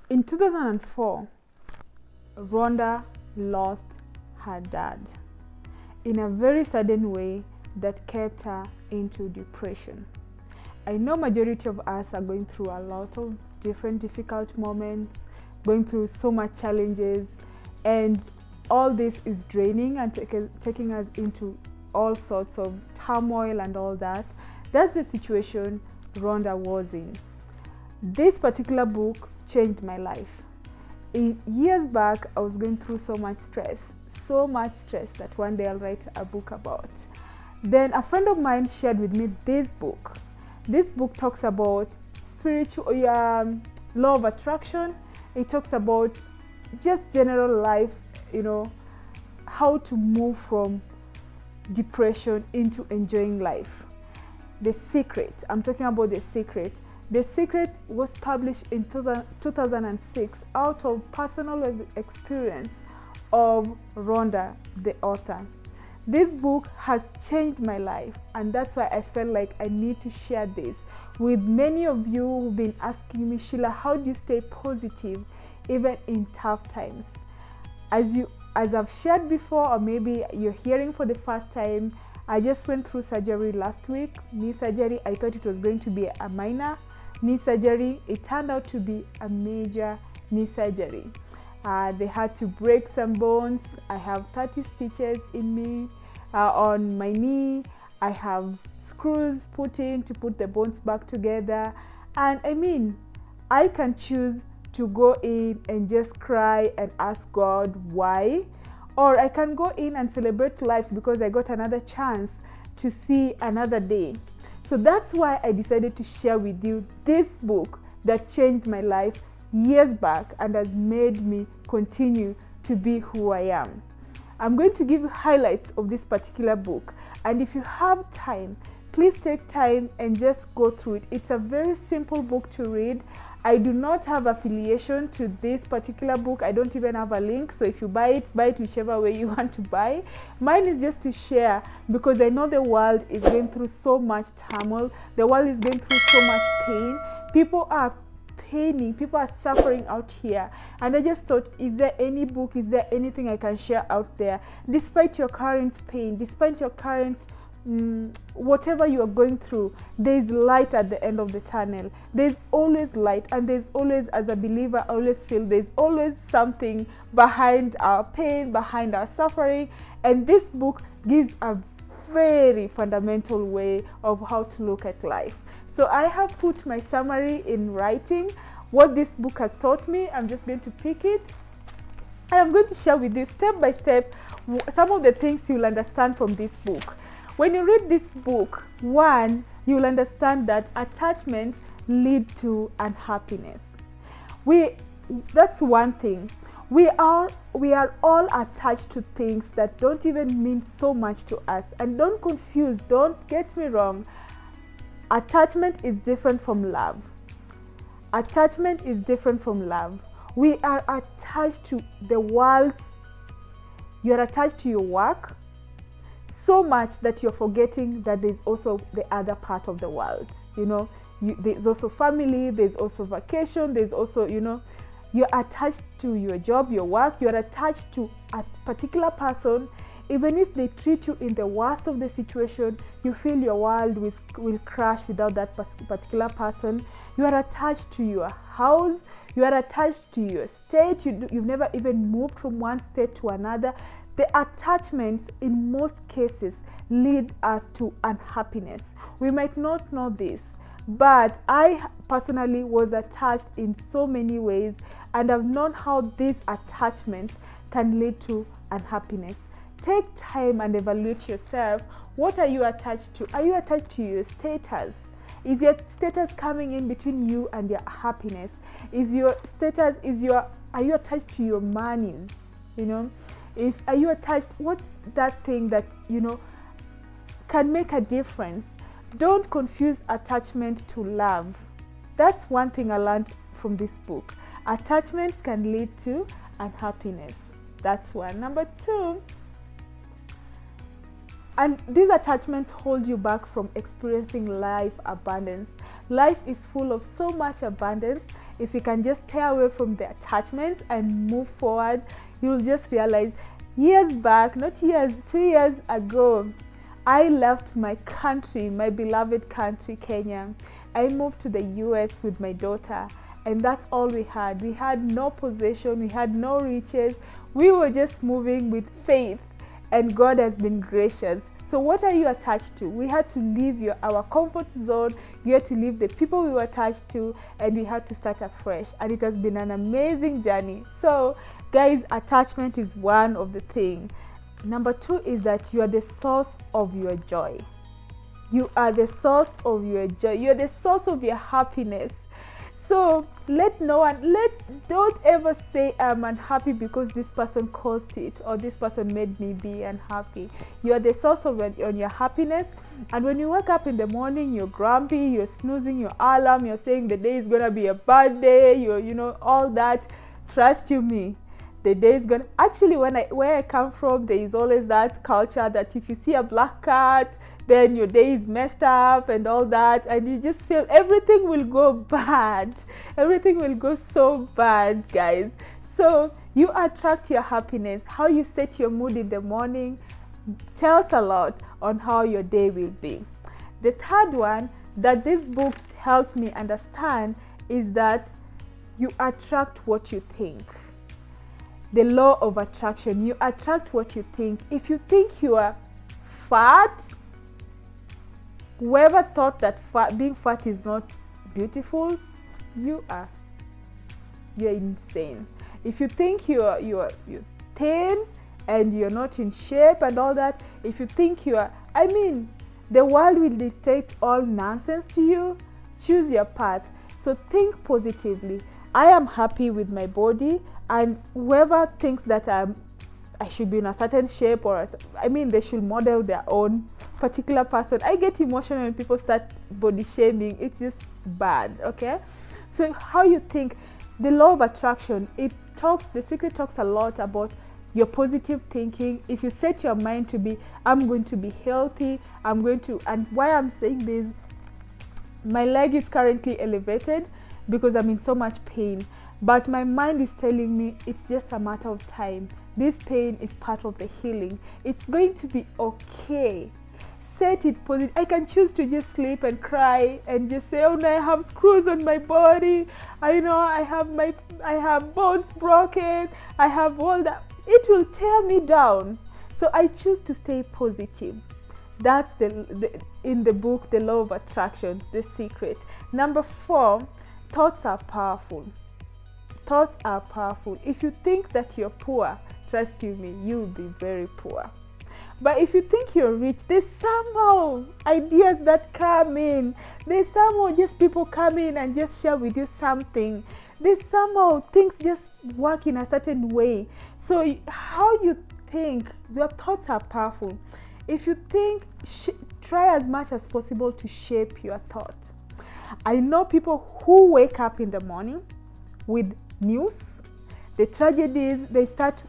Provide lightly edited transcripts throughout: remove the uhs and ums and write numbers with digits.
In 2004, Rhonda lost her dad in a very sudden way that kept her into depression. I know majority of us are going through a lot of different difficult moments, going through so much challenges, and all this is draining and taking us into all sorts of turmoil and all that. That's the situation Rhonda was in. This particular book changed my life. Years back, I was going through so much stress that one day I'll write a book about. Then a friend of mine shared with me this book. This book talks about spiritual law of attraction. It talks about just general life, how to move from depression into enjoying life. The Secret. I'm talking about The Secret. The Secret was published in 2006 out of personal experience of Rhonda, the author. This book has changed my life, and that's why I felt like I need to share this with many of you who've been asking me, Sheila, how do you stay positive even in tough times? As I've shared before, or maybe you're hearing for the first time, I just went through surgery last week. Knee surgery. I thought it was going to be a minor knee surgery. It turned out to be a major knee surgery. They had to break some bones. I have 30 stitches in me on my knee. I have screws put in to put the bones back together. And I can choose to go in and just cry and ask God why, or I can go in and celebrate life because I got another chance to see another day. So that's why I decided to share with you this book that changed my life years back and has made me continue to be who I am. I'm going to give you highlights of this particular book, and if you have time, please take time and just go through it. It's a very simple book to read. I do not have affiliation to this particular book. I don't even have a link. So if you buy it whichever way you want to buy. Mine is just to share because I know the world is going through so much turmoil. The world is going through so much pain. People are paining. People are suffering out here. And I just thought, is there any book? Is there anything I can share out there? Despite your current pain, despite your current whatever you are going through, there's light at the end of the tunnel. There's always light, and there's always, as a believer, I always feel there's always something behind our pain, behind our suffering. And this book gives a very fundamental way of how to look at life. So I have put my summary in writing, what this book has taught me. I'm just going to pick it, and I'm going to share with you step by step some of the things you'll understand from this book. When you read this book, one, you'll understand that attachments lead to unhappiness. That's one thing. We are all attached to things that don't even mean so much to us. And don't get me wrong. Attachment is different from love. Attachment is different from love. We are attached to the world. You are attached to your work so much that you're forgetting that there's also the other part of the world. There's also family, there's also vacation, there's also, you're attached to your job, your work, you're attached to a particular person. Even if they treat you in the worst of the situation, you feel your world will crash without that particular person. You are attached to your house, you are attached to your state, you've never even moved from one state to another. The attachments in most cases lead us to unhappiness. We might not know this, but I personally was attached in so many ways, and I've known how these attachments can lead to unhappiness. Take time and evaluate yourself. What are you attached to? Are you attached to your status? Is your status coming in between you and your happiness? Are you attached to your monies? Are you attached, what's that thing that, can make a difference? Don't confuse attachment to love. That's one thing I learned from this book. Attachments can lead to unhappiness. That's one. Number two, and these attachments hold you back from experiencing life abundance. Life is full of so much abundance. if you can just stay away from the attachments and move forward, you'll just realize years back, not years, 2 years ago, I left my country, my beloved country, Kenya. I moved to the US with my daughter, and that's all we had. We had no possession, we had no riches. We were just moving with faith, and God has been gracious. So what are you attached to? We had to leave our comfort zone. You had to leave the people we were attached to, and we had to start afresh. And it has been an amazing journey. So guys, attachment is one of the things. Number 2 is that you are the source of your joy. You are the source of your joy. You are the source of your happiness. So don't ever say I'm unhappy because this person caused it or this person made me be unhappy. You are the source of your happiness. And when you wake up in the morning, you're grumpy, you're snoozing your alarm, you're saying the day is gonna be a bad day, all that. Trust you me, the day is gonna. Actually, where I come from, there is always that culture that if you see a black cat, then your day is messed up and all that, and you just feel everything will go bad. Everything will go so bad, guys. So you attract your happiness. How you set your mood in the morning tells a lot on how your day will be. The third one that this book helped me understand is that you attract what you think. The law of attraction. You attract what you think. If you think you are fat, whoever thought that being fat is not beautiful, you're insane. If you think you're thin and you're not in shape and all that, if you think the world will dictate all nonsense to you. Choose your path. So think positively. I am happy with my body, and whoever thinks that I should be in a certain shape they should model their own particular person. I get emotional when people start body shaming. It's just bad, okay? So how you think, the law of attraction, the secret talks a lot about your positive thinking. If you set your mind to be, I'm going to be healthy, and why I'm saying this, my leg is currently elevated because I'm in so much pain, but my mind is telling me it's just a matter of time. This pain is part of the healing. It's going to be okay. Set it positive. I can choose to just sleep and cry and just say, oh no, I have screws on my body. I have bones broken. I have all that. It will tear me down. So I choose to stay positive. That's in the book, The Law of Attraction, the secret. Number 4, thoughts are powerful. Thoughts are powerful. If you think that you're poor, trust you me, you'll be very poor. But if you think you're rich, there's somehow ideas that come in. There's somehow just people come in and just share with you something. There's somehow things just work in a certain way. So how you think, your thoughts are powerful. If you think, try as much as possible to shape your thoughts. I know people who wake up in the morning with news, the tragedies. They start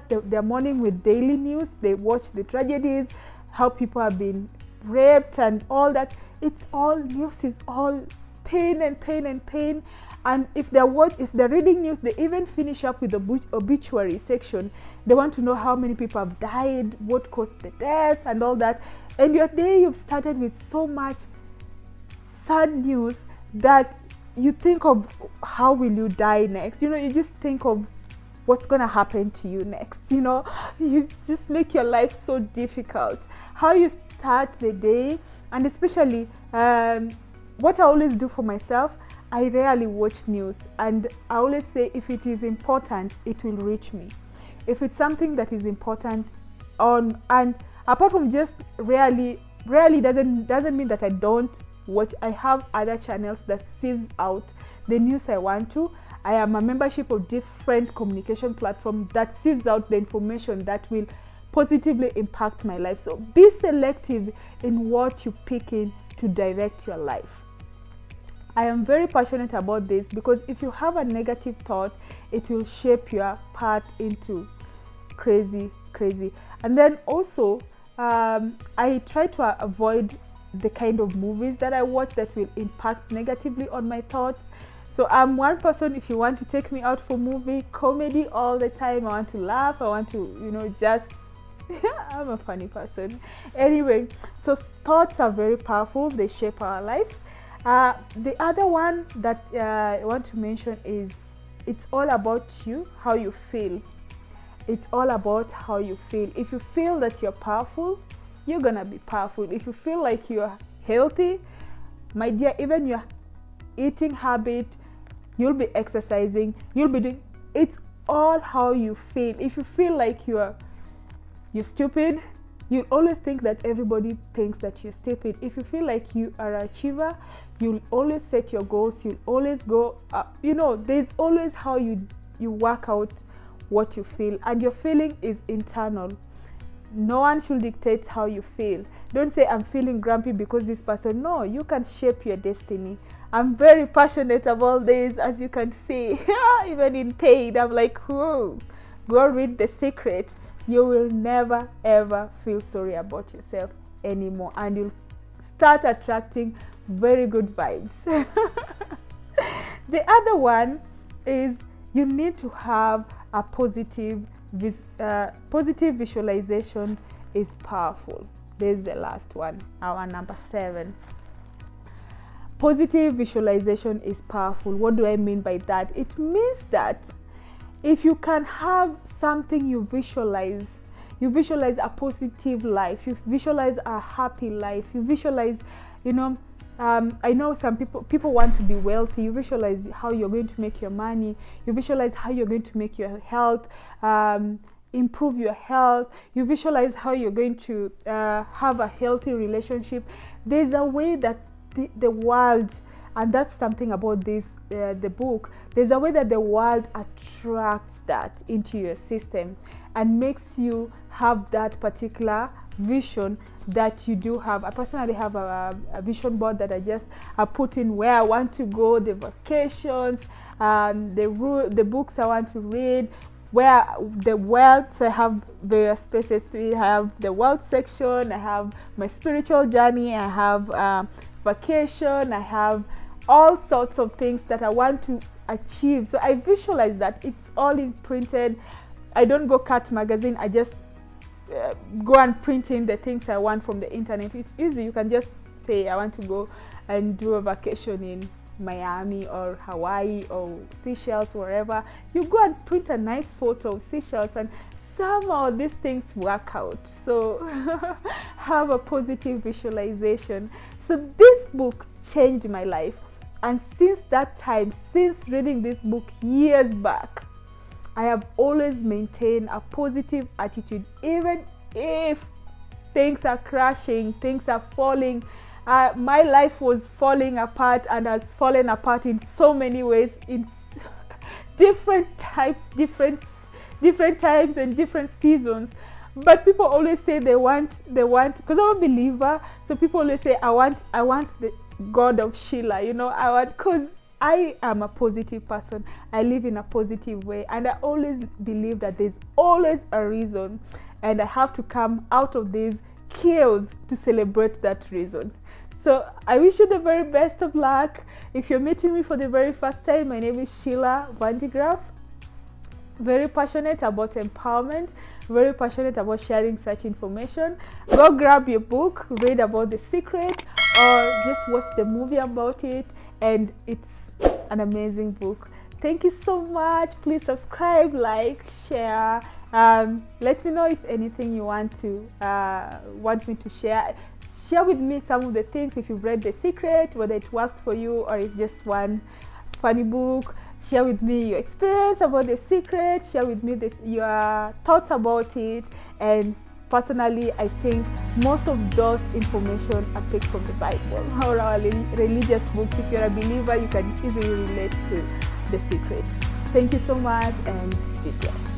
their morning with daily news. They watch the tragedies, how people have been raped and all that. It's all news, is all pain and pain and pain. And if they're reading news, they even finish up with the obituary section. They want to know how many people have died, what caused the death and all that. And your day, you've started with so much sad news that you think of how will you die next. You just think of what's going to happen to you next. You just make your life so difficult. How you start the day, and especially what I always do for myself, I rarely watch news, and I always say if it is important, it will reach me. If it's something that is important and apart from just rarely doesn't mean that I don't watch. I have other channels that sieves out the news I want to. I am a membership of different communication platforms that sieves out the information that will positively impact my life. So be selective in what you pick in to direct your life. I am very passionate about this because if you have a negative thought, it will shape your path into crazy. And then also, I try to avoid the kind of movies that I watch that will impact negatively on my thoughts. So I'm one person, if you want to take me out for movie, comedy all the time, I want to laugh, I want to, just, I'm a funny person. Anyway, so thoughts are very powerful, they shape our life. The other one that I want to mention is, it's all about you, how you feel. It's all about how you feel. If you feel that you're powerful, you're gonna be powerful. If you feel like you're healthy, my dear, even your eating habit, you'll be exercising, you'll be doing, it's all how you feel. If you feel like you're stupid, you'll always think that everybody thinks that you're stupid. If you feel like you are an achiever, you'll always set your goals, you'll always go there's always how you work out what you feel, and your feeling is internal. No one should dictate how you feel. Don't say, I'm feeling grumpy because this person. No, you can shape your destiny. I'm very passionate about this, as you can see. Even in pain, I'm like, whoa, go read The Secret. You will never ever feel sorry about yourself anymore, and you'll start attracting very good vibes. The other one is, you need to have a positive visualization is powerful. There's the last one, our number 7. Positive visualization is powerful. What do I mean by that? It means that if you can have something you visualize a positive life, you visualize a happy life, you visualize, I know some people want to be wealthy. You visualize how you're going to make your money. You visualize how you're going to make your health, improve your health. You visualize how you're going to have a healthy relationship. There's a way that the world, and that's something about this, the book, there's a way that the world attracts that into your system and makes you have that particular vision that you do have. I personally have a vision board that I put in where I want to go, the vacations, the books I want to read, where the wealth. So I have various spaces. I have the wealth section, I have my spiritual journey, I have vacation, I have all sorts of things that I want to achieve. So I visualize that. It's all imprinted. I don't go cut magazine, I just go and print in the things I want from the internet. It's easy. You can just say, I want to go and do a vacation in Miami or Hawaii or Seychelles, wherever. You go and print a nice photo of Seychelles, and somehow these things work out. So have a positive visualization. So this book changed my life, and since that time, since reading this book years back, I have always maintained a positive attitude, even if things are crashing, things are falling. My life was falling apart, and has fallen apart in so many ways, in different times and different seasons. But people always say they want, because I'm a believer. So people always say, I want the God of Sheila, because I am a positive person. I live in a positive way, and I always believe that there's always a reason, and I have to come out of this chaos to celebrate that reason. So I wish you the very best of luck. If you're meeting me for the very first time, my name is Sheila Vandegraff. Very passionate about empowerment, very passionate about sharing such information. Go grab your book, read about The Secret, or just watch the movie about it, and it's an amazing book. Thank you so much. Please subscribe, like, share. Let me know if anything you want me to share. Share with me some of the things, if you've read The Secret, whether it worked for you or it's just one funny book. Share with me your experience about The Secret. Share with me your thoughts about it. And personally, I think most of those information are picked from the Bible or our religious books. If you're a believer, you can easily relate to The Secret. Thank you so much, and be blessed.